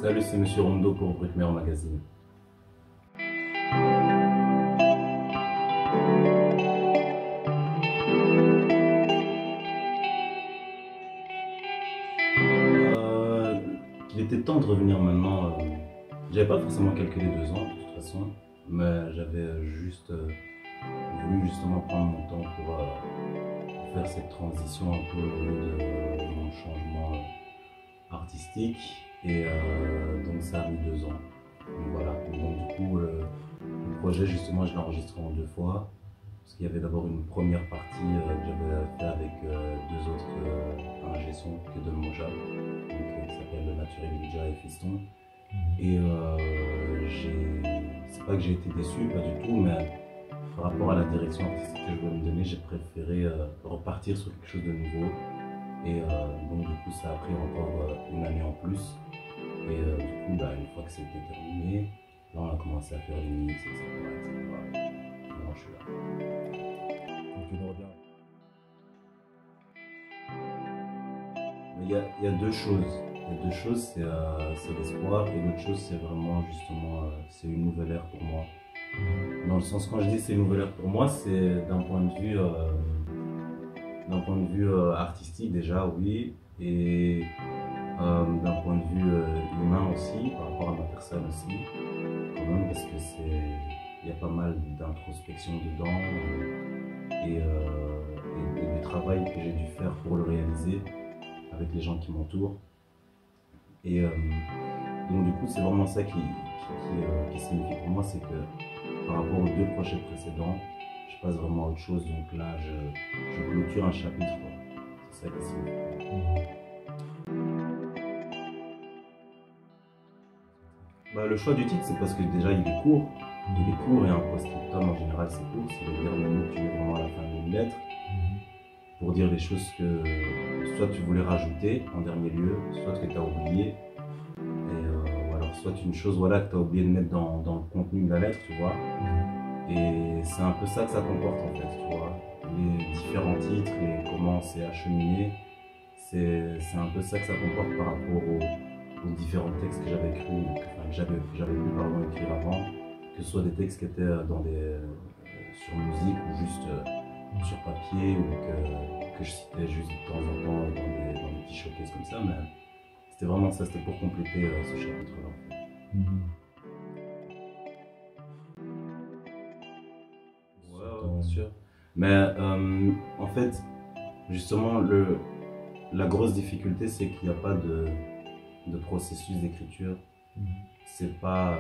Salut, c'est Monsieur Rondo pour Bruckner Magazine. Il était temps de revenir maintenant. J'avais pas forcément calculé 2 ans de toute façon, mais j'avais juste voulu justement prendre mon temps pour faire cette transition un peu de mon changement artistique. Et donc ça a mis 2 ans. Donc voilà. Donc du coup, le projet justement, je l'ai enregistré en 2 fois. Parce qu'il y avait d'abord une première partie que j'avais fait avec 2 autres ingé son que de Moja, qui s'appelle Naturel Ninja et Fiston. Et c'est pas que j'ai été déçu, pas du tout, mais par rapport à la direction artistique que je voulais me donner, j'ai préféré repartir sur quelque chose de nouveau. Et donc du coup, ça a pris encore une année en plus. Et du coup, une fois que c'était terminé, là on a commencé à faire les mix, etc. Maintenant je suis là. Donc tu le reviens. Mais il y a 2 choses. Il y a 2 choses, c'est l'espoir, et l'autre chose, c'est vraiment justement, c'est une nouvelle ère pour moi. Dans le sens, quand je dis c'est une nouvelle ère pour moi, c'est d'un point de vue artistique déjà, oui, et d'un point de vue humain aussi, par rapport à ma personne aussi, quand même, parce que il y a pas mal d'introspection dedans, et du travail que j'ai dû faire pour le réaliser avec les gens qui m'entourent. Et donc du coup, c'est vraiment ça qui signifie pour moi, c'est que par rapport aux 2 projets précédents, je passe vraiment à autre chose. Donc là, je clôture un chapitre. C'est ça qui signifie. Le choix du titre, c'est parce que déjà, il est court. Il est court, et un post-scriptum en général, c'est court. C'est les derniers mots que tu mets vraiment à la fin d'une lettre pour dire les choses que soit tu voulais rajouter en dernier lieu, soit que tu as oublié, ou alors soit une chose que tu as oublié de mettre dans le contenu de la lettre, tu vois. Et c'est un peu ça que ça comporte en fait, tu vois. Les différents titres et comment c'est acheminé, c'est un peu ça que ça comporte par rapport aux différents textes que j'avais écrits, que j'avais pu écrire avant, que ce soit des textes qui étaient sur musique ou juste sur papier, ou que je citais juste de temps en temps dans des petits showcases comme ça, mais c'était vraiment ça, c'était pour compléter ce chapitre-là. En fait. Ouais, bien sûr. Mais en fait, justement, la grosse difficulté, c'est qu'il n'y a pas de processus d'écriture. C'est pas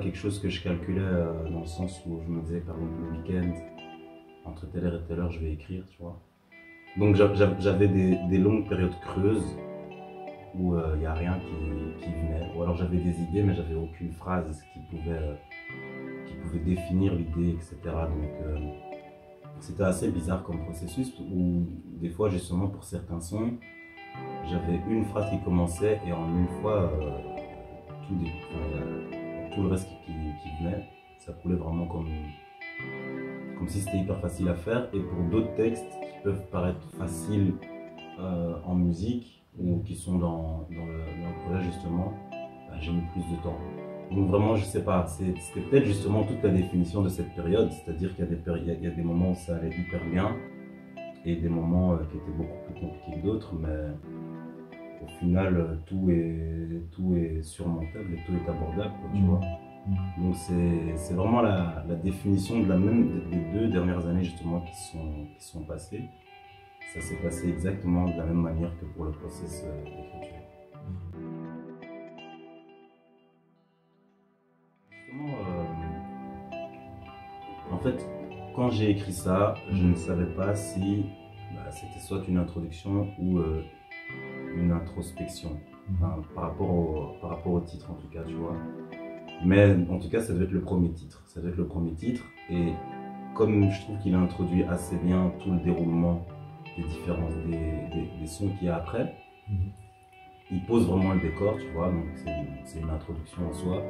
quelque chose que je calculais dans le sens où je me disais, par exemple, le week-end, entre telle heure et telle heure, je vais écrire, tu vois. Donc j'avais des longues périodes creuses où il n'y a rien qui venait. Ou alors j'avais des idées, mais j'avais aucune phrase qui pouvait définir l'idée, etc. Donc c'était assez bizarre comme processus, où des fois, justement, pour certains sons, j'avais une phrase qui commençait, et en une fois, tout le reste qui venait. Ça coulait vraiment comme si c'était hyper facile à faire. Et pour d'autres textes qui peuvent paraître faciles en musique, ou qui sont dans le projet justement, j'ai mis plus de temps. Donc vraiment, je sais pas, c'était peut-être justement toute la définition de cette période, c'est-à-dire qu'il y a des moments où ça allait hyper bien, et des moments qui étaient beaucoup plus compliqués que d'autres, mais au final, tout est surmontable et tout est abordable, quoi, tu vois. Donc c'est vraiment la définition des 2 dernières années justement qui sont passées. Ça s'est passé exactement de la même manière que pour le process d'écriture. Justement, en fait, quand j'ai écrit ça, je ne savais pas si c'était soit une introduction ou une introspection, enfin, par rapport au titre en tout cas, tu vois. Mais en tout cas, ça devait être le premier titre. Ça devait être le premier titre, et comme je trouve qu'il a introduit assez bien tout le déroulement des différences des sons qu'il y a après, il pose vraiment le décor, tu vois, donc c'est une introduction en soi,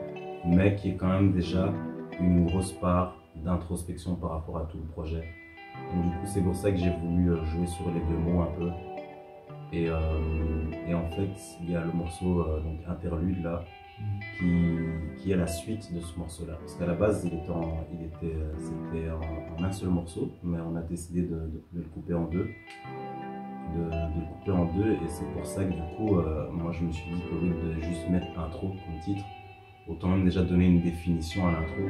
mais qui est quand même déjà une grosse part d'introspection par rapport à tout le projet. Donc du coup, c'est pour ça que j'ai voulu jouer sur les 2 mots un peu, Et en fait, il y a le morceau donc Interlude là, qui est la suite de ce morceau-là. Parce qu'à la base, c'était en un seul morceau, mais on a décidé de le couper en deux. De le couper en deux, et c'est pour ça que du coup, moi je me suis dit qu'au lieu de juste mettre intro comme titre, autant même déjà donner une définition à l'intro.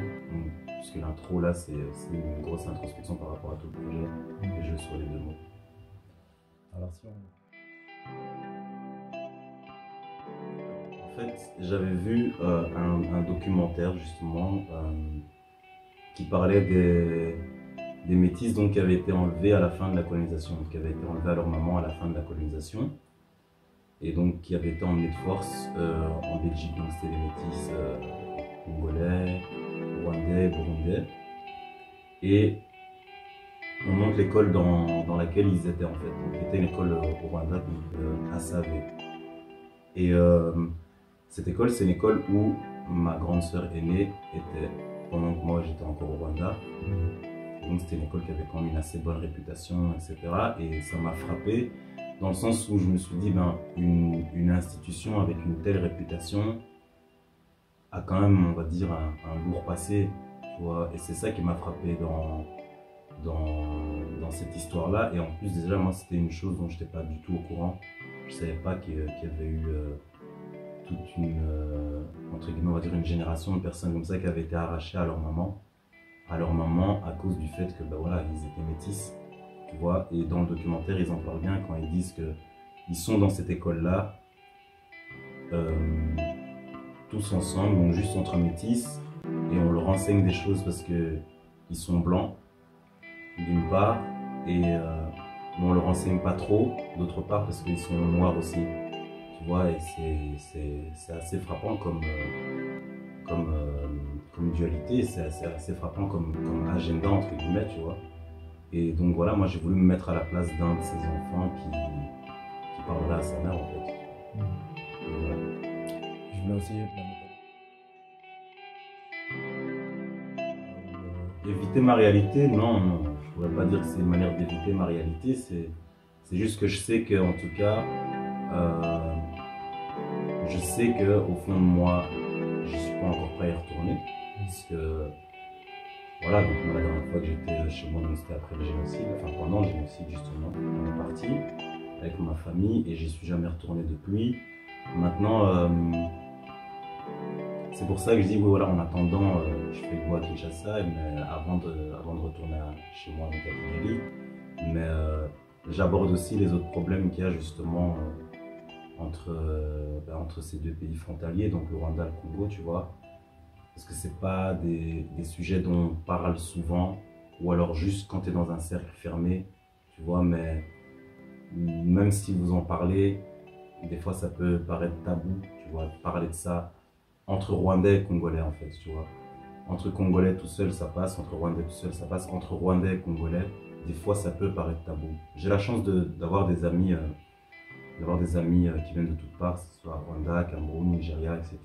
Puisque l'intro là, c'est une grosse introspection par rapport à tout le projet, et je sur les deux mots. Alors si on... En fait, j'avais vu un documentaire justement qui parlait des métis donc, qui avaient été enlevés à la fin de la colonisation, qui avaient été enlevés à leur maman à la fin de la colonisation, et donc qui avaient été emmenés de force en Belgique. Donc c'était les métis congolais, rwandais, burundais, et on montre l'école dans laquelle ils étaient en fait. Donc c'était une école au Rwanda, donc à Save. Et cette école, c'est une école où ma grande sœur aînée était pendant que moi j'étais encore au Rwanda. Donc c'était une école qui avait quand même une assez bonne réputation, etc. Et ça m'a frappé dans le sens où je me suis dit, ben, une institution avec une telle réputation a quand même, on va dire, un lourd passé, tu vois. Et c'est ça qui m'a frappé dans cette histoire-là. Et en plus, déjà, moi, c'était une chose dont je n'étais pas du tout au courant. Je ne savais pas qu'il y avait eu toute une, entre guillemets, on va dire une génération de personnes comme ça qui avaient été arrachées à leur maman à cause du fait que, ben voilà, ils étaient métis, tu vois. Et dans le documentaire, ils en parlent bien quand ils disent qu'ils sont dans cette école-là, tous ensemble, donc juste entre métis, et on leur enseigne des choses parce qu'ils sont blancs, d'une part, et mais on leur enseigne pas trop, d'autre part, parce qu'ils sont noirs aussi, tu vois. Et c'est assez frappant comme dualité, c'est assez frappant comme agenda, entre guillemets, tu vois. Et donc voilà, moi j'ai voulu me mettre à la place d'un de ces enfants qui parlera à sa mère, en fait. Et voilà. Je voulais aussi... Éviter ma réalité, non, je pourrais pas dire que c'est une manière d'éviter ma réalité, c'est juste que je sais que, en tout cas, je sais que au fond de moi, je suis pas encore prêt à y retourner, parce que, voilà, donc moi, la dernière fois que j'étais chez moi, c'était après le génocide, enfin pendant le génocide justement, on est parti avec ma famille et j'y suis jamais retourné depuis. Maintenant, c'est pour ça que je dis, oui, voilà, en attendant, je fais le bois à Kinshasa, mais avant de retourner chez moi, donc à Kigali. Mais j'aborde aussi les autres problèmes qu'il y a justement entre ces deux pays frontaliers, donc le Rwanda et le Congo, tu vois. Parce que c'est pas des sujets dont on parle souvent, ou alors juste quand tu es dans un cercle fermé, tu vois, mais même si vous en parlez, des fois ça peut paraître tabou, tu vois, parler de ça entre Rwandais et Congolais en fait, tu vois. Entre Congolais tout seul ça passe, entre Rwandais tout seul ça passe, entre Rwandais et Congolais, des fois ça peut paraître tabou. J'ai la chance d'avoir des amis, qui viennent de toutes parts, que ce soit Rwanda, Cameroun, Nigeria, etc.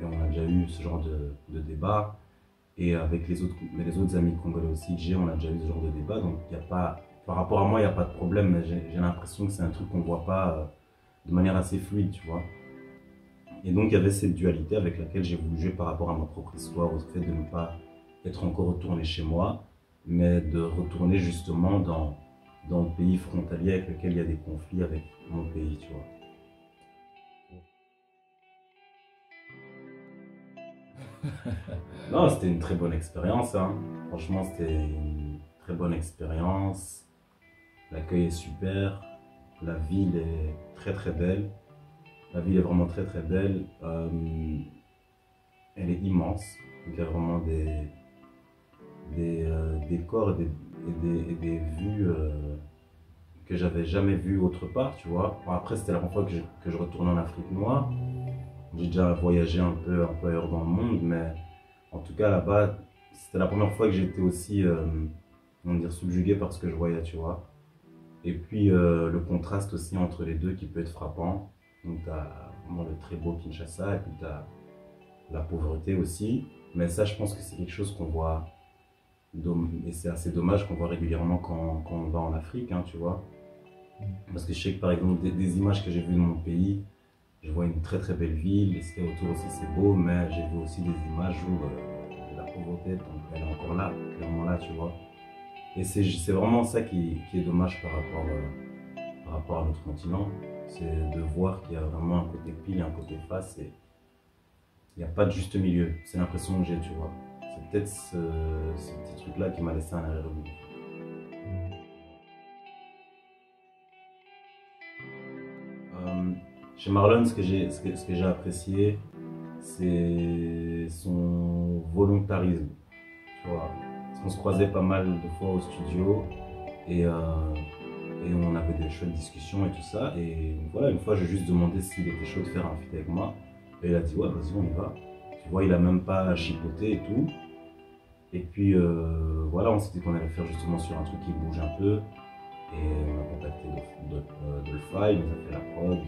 Et on a déjà eu ce genre de débat. Et avec les autres amis congolais aussi que j'ai, on a déjà eu ce genre de débat. Donc il y a pas, par rapport à moi, il n'y a pas de problème, mais j'ai l'impression que c'est un truc qu'on ne voit pas de manière assez fluide, tu vois. Et donc il y avait cette dualité avec laquelle j'ai voulu jouer par rapport à ma propre histoire, au fait de ne pas être encore retourné chez moi, mais de retourner justement dans le pays frontalier avec lequel il y a des conflits avec mon pays, tu vois. Non, c'était une très bonne expérience, hein. Franchement, c'était une très bonne expérience. L'accueil est super, la ville est très très belle. La ville est vraiment très très belle. Elle est immense. Donc, il y a vraiment des décors et des vues que j'avais jamais vues autre part, tu vois. Bon, après, c'était la première fois que je retournais en Afrique noire. J'ai déjà voyagé un peu ailleurs dans le monde, mais en tout cas là-bas, c'était la première fois que j'étais aussi on va dire, subjugué par ce que je voyais, tu vois. Et puis le contraste aussi entre les deux qui peut être frappant. Donc tu as vraiment le très beau Kinshasa et puis tu as la pauvreté aussi. Mais ça, je pense que c'est quelque chose qu'on voit, et c'est assez dommage qu'on voit régulièrement quand on va en Afrique, hein, tu vois. Parce que je sais que par exemple, des images que j'ai vues de mon pays, je vois une très très belle ville, et ce qu'il y a autour aussi c'est beau, mais j'ai vu aussi des images où la pauvreté, donc elle est encore là, clairement là, tu vois. Et c'est vraiment ça qui est dommage par rapport à notre continent, c'est de voir qu'il y a vraiment un côté pile et un côté face, et il n'y a pas de juste milieu. C'est l'impression que j'ai, tu vois. C'est peut-être ce petit truc-là qui m'a laissé un arrière-goût. Chez Marlon, ce que j'ai apprécié, c'est son volontarisme. Tu vois. Parce qu'on se croisait pas mal de fois au studio et, euh, et on avait des chouettes discussions et tout ça. Et voilà, une fois, j'ai juste demandé s'il était chaud de faire un feat avec moi. Et il a dit, ouais, vas-y, on y va. Tu vois, il a même pas chipoté et tout. Et puis voilà, on s'est dit qu'on allait faire justement sur un truc qui bouge un peu. Et on a contacté Dolphy, il nous a fait la prod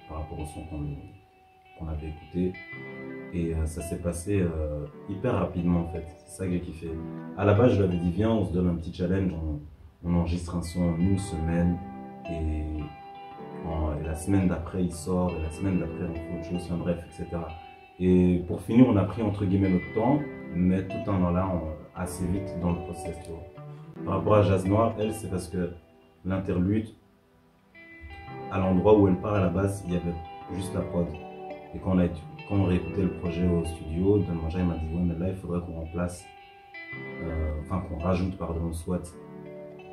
par rapport au son qu'on avait écouté. Et ça s'est passé hyper rapidement en fait, c'est ça que j'ai kiffé. À la base, je lui avais dit, viens, on se donne un petit challenge, on enregistre un son en une semaine. Et, et la semaine d'après, il sort, et la semaine d'après, on fait autre chose, enfin, bref, etc. Et pour finir, on a pris entre guillemets notre temps, mais tout en allant assez vite dans le process, tu vois. Par rapport à Jazz Noir, elle, c'est parce que l'interlude, à l'endroit où elle part à la base, il y avait juste la prod. Et quand on a écouté le projet au studio, Don Manja il m'a dit ouais mais là il faudrait qu'on remplace, enfin qu'on rajoute pardon, soit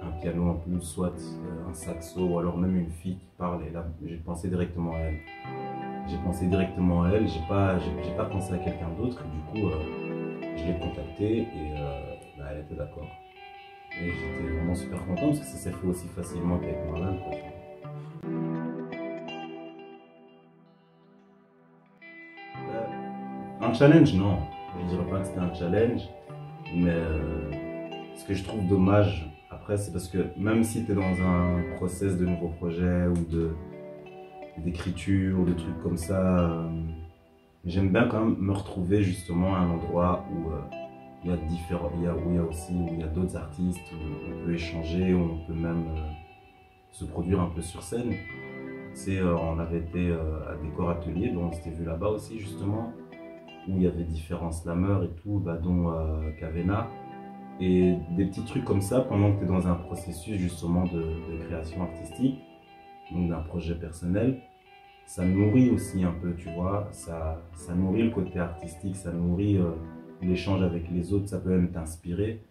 un piano en plus, soit un saxo, ou alors même une fille qui parle. Et là j'ai pensé directement à elle. J'ai pas pensé à quelqu'un d'autre. Du coup je l'ai contactée et bah, elle était d'accord. Et j'étais vraiment super content parce que ça s'est fait aussi facilement qu'avec Marlon. Un challenge, non. Je ne dirais pas que c'était un challenge, mais ce que je trouve dommage après, c'est parce que même si tu es dans un process de nouveaux projets ou d'écriture ou de trucs comme ça, j'aime bien quand même me retrouver justement à un endroit où il y a où il y a d'autres artistes, où on peut échanger, où on peut même se produire un peu sur scène. On avait été à Décor Atelier, donc on s'était vu là-bas aussi justement, où il y avait différents slammers et tout, bah, dont Kavena. Et des petits trucs comme ça pendant que tu es dans un processus justement de création artistique, donc d'un projet personnel, ça nourrit aussi un peu, tu vois, ça nourrit le côté artistique, ça nourrit l'échange avec les autres, ça peut même t'inspirer.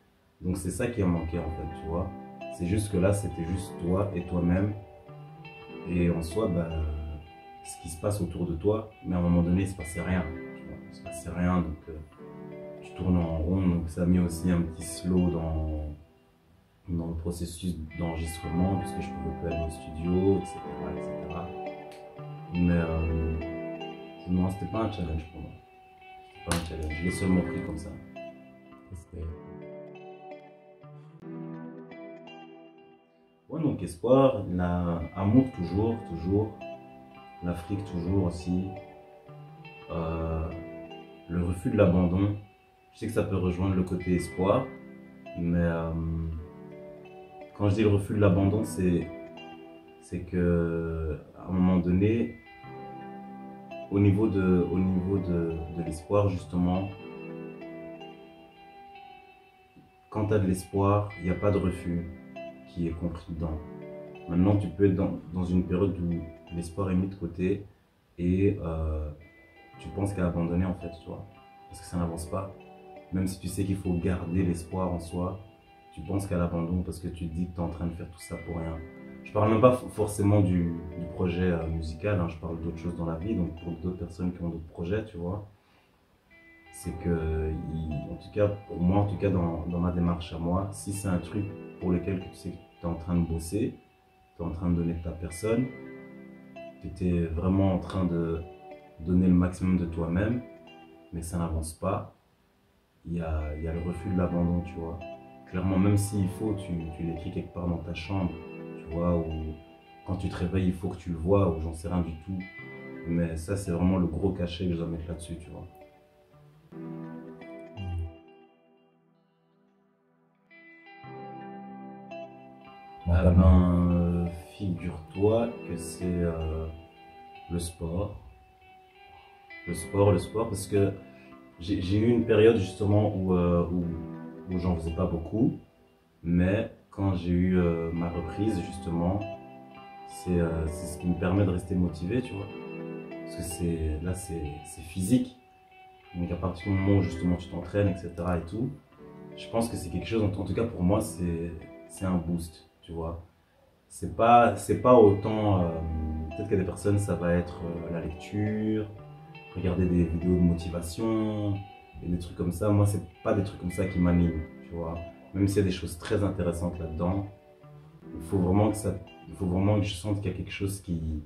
Donc c'est ça qui a manqué en fait, tu vois. C'est juste que là, c'était juste toi et toi-même. Et en soi, bah, ce qui se passe autour de toi, mais à un moment donné, il ne se passait rien. Tu vois, il ne se passait rien, donc tu tournes en rond. Donc ça a mis aussi un petit slow dans le processus d'enregistrement, puisque je pouvais plus aller au studio, etc. etc. Mais non, c'était pas un challenge pour moi. C'était pas un challenge, je l'ai seulement pris comme ça. Ouais, donc espoir, amour toujours, toujours. L'Afrique toujours aussi. Euh, le refus de l'abandon. Je sais que ça peut rejoindre le côté espoir, mais quand je dis le refus de l'abandon, c'est que à un moment donné, au niveau de l'espoir justement, quand tu as de l'espoir, il n'y a pas de refus qui est compris dedans. Maintenant, tu peux être dans une période où l'espoir est mis de côté et tu penses qu'à abandonner en fait, tu vois, parce que ça n'avance pas. Même si tu sais qu'il faut garder l'espoir en soi, tu penses qu'à l'abandon parce que tu te dis que tu es en train de faire tout ça pour rien. Je parle même pas forcément du projet musical, hein, je parle d'autres choses dans la vie, donc pour d'autres personnes qui ont d'autres projets, tu vois. C'est que, en tout cas, pour moi, en tout cas dans ma démarche à moi, si c'est un truc pour lequel tu sais que tu es en train de bosser, tu es en train de donner de ta personne, que tu es vraiment en train de donner le maximum de toi-même, mais ça n'avance pas, il y a le refus de l'abandon, tu vois. Clairement, même s'il faut, tu l'écris quelque part dans ta chambre, tu vois, ou quand tu te réveilles, il faut que tu le vois, ou j'en sais rien du tout. Mais ça, c'est vraiment le gros cachet que je dois mettre là-dessus, tu vois. figure-toi que c'est le sport. Le sport, parce que j'ai eu une période justement où j'en faisais pas beaucoup, mais quand j'ai eu ma reprise justement, c'est ce qui me permet de rester motivé, tu vois. Parce que c'est physique. Donc à partir du moment où justement tu t'entraînes, etc. et tout, je pense que c'est quelque chose, en tout cas pour moi, c'est un boost, tu vois. C'est pas autant, peut-être qu'il y a des personnes, ça va être la lecture, regarder des vidéos de motivation, et des trucs comme ça. Moi, c'est pas des trucs comme ça qui m'animent, tu vois. Même s'il y a des choses très intéressantes là-dedans, il faut vraiment que je sente qu'il y a quelque chose qui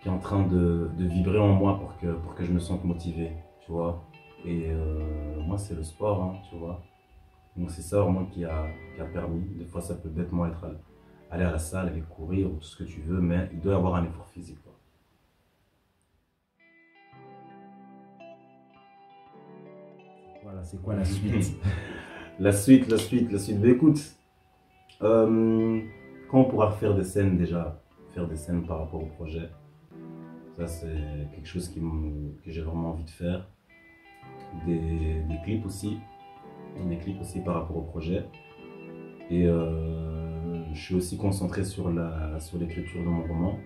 est en train de vibrer en moi pour que je me sente motivé, tu vois. Et moi, c'est le sport, hein, tu vois. Donc c'est ça vraiment qui a permis. Des fois, ça peut bêtement être aller à la salle, aller courir ou tout ce que tu veux, mais il doit y avoir un effort physique, quoi. Voilà, c'est quoi la suite? La suite. Mais écoute, quand on pourra refaire des scènes déjà, faire des scènes par rapport au projet, ça c'est quelque chose que j'ai vraiment envie de faire. Des clips aussi, par rapport au projet. Et je suis aussi concentré sur l'écriture de mon roman,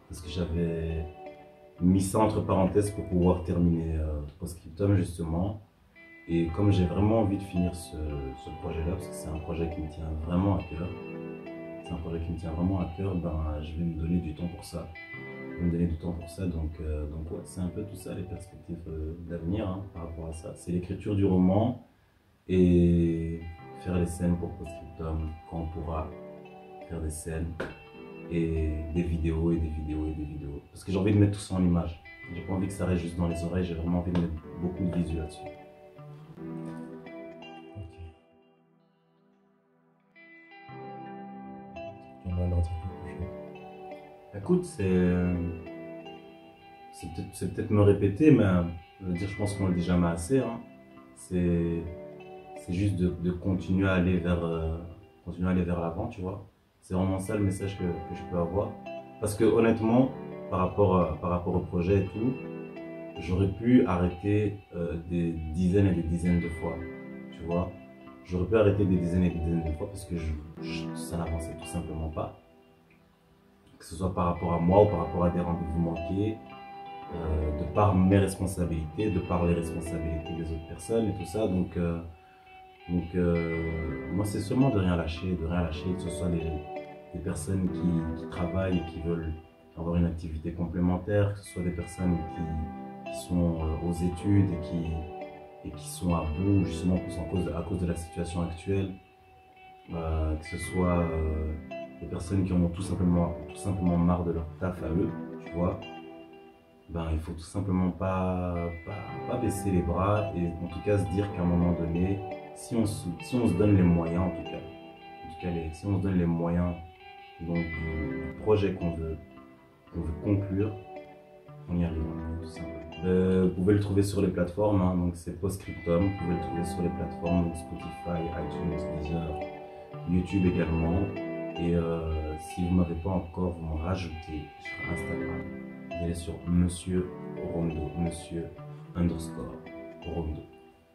parce que j'avais mis ça entre parenthèses pour pouvoir terminer Postscriptum justement. Et comme j'ai vraiment envie de finir ce projet-là, parce que c'est un projet qui me tient vraiment à cœur, ben, je vais me donner du temps pour ça. Donc ouais, c'est un peu tout ça, les perspectives d'avenir hein, par rapport à ça. C'est l'écriture du roman et faire les scènes pour Postscriptum, quand on pourra faire des scènes et des vidéos. Parce que j'ai envie de mettre tout ça en image. J'ai pas envie que ça reste juste dans les oreilles, j'ai vraiment envie de mettre beaucoup de visuels là-dessus. Ok. Tu aimerais leur dire quelque chose? Écoute, c'est peut-être me répéter, mais je veux dire, je pense qu'on le dit jamais assez. Hein. C'est juste de continuer à aller vers l'avant, tu vois. C'est vraiment ça le message que je peux avoir. Parce que honnêtement, par rapport au projet et tout, j'aurais pu arrêter des dizaines et des dizaines de fois, tu vois. J'aurais pu arrêter des dizaines et des dizaines de fois parce que ça n'avançait tout simplement pas. Que ce soit par rapport à moi ou par rapport à des rendez-vous manqués, de par mes responsabilités, de par les responsabilités des autres personnes et tout ça. Donc moi, c'est seulement de rien lâcher, que ce soit des personnes qui travaillent et qui veulent avoir une activité complémentaire, que ce soit des personnes qui sont aux études et qui sont à bout justement à cause de la situation actuelle, que ce soit des personnes qui en ont tout simplement marre de leur taf à eux, tu vois. Ben, il faut tout simplement pas baisser les bras et en tout cas se dire qu'à un moment donné, si on se donne les moyens si on se donne les moyens donc, du projet qu'on veut conclure, on y arrivera tout simplement. Vous pouvez le trouver sur les plateformes, hein, donc c'est Postscriptum, vous pouvez le trouver sur les plateformes donc Spotify, iTunes, Deezer, YouTube également. Et si vous ne m'avez pas encore, vous me rajoutez sur Instagram. Vous allez sur Monsieur Rondo, Monsieur_Rondo.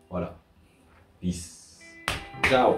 Voilà. Peace. Ciao.